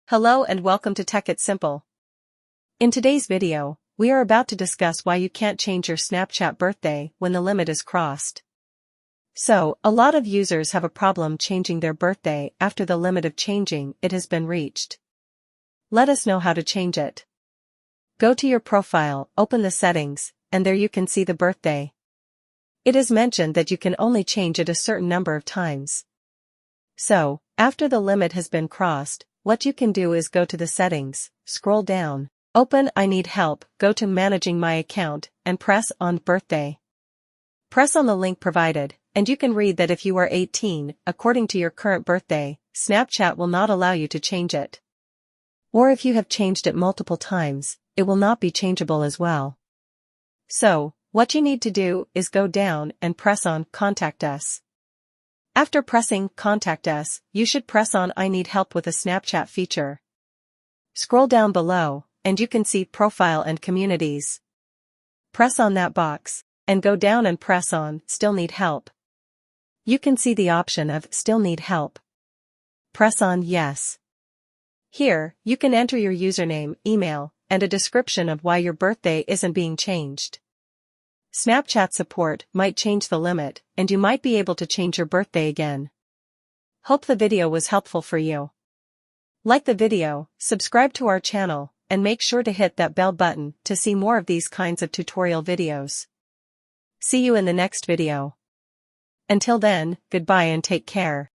Hello and welcome to Tech It Simple. In today's video, we are about to discuss why you can't change your Snapchat birthday when the limit is crossed. So, a lot of users have a problem changing their birthday after the limit of changing it has been reached. Let us know how to change it. Go to your profile, open the settings, and there you can see the birthday. It is mentioned that you can only change it a certain number of times. So, after the limit has been crossed, what you can do is go to the settings, scroll down, open I Need Help, go to Managing My Account, and press on Birthday. Press on the link provided, and you can read that if you are 18, according to your current birthday, Snapchat will not allow you to change it. Or if you have changed it multiple times, it will not be changeable as well. So, what you need to do is go down and press on Contact Us. After pressing Contact Us, you should press on I Need Help with a Snapchat feature. Scroll down below, and you can see Profile and Communities. Press on that box, and go down and press on Still Need Help. You can see the option of Still Need Help. Press on Yes. Here, you can enter your username, email, and a description of why your birthday isn't being changed. Snapchat support might change the limit, and you might be able to change your birthday again. Hope the video was helpful for you. Like the video, subscribe to our channel, and make sure to hit that bell button to see more of these kinds of tutorial videos. See you in the next video. Until then, goodbye and take care.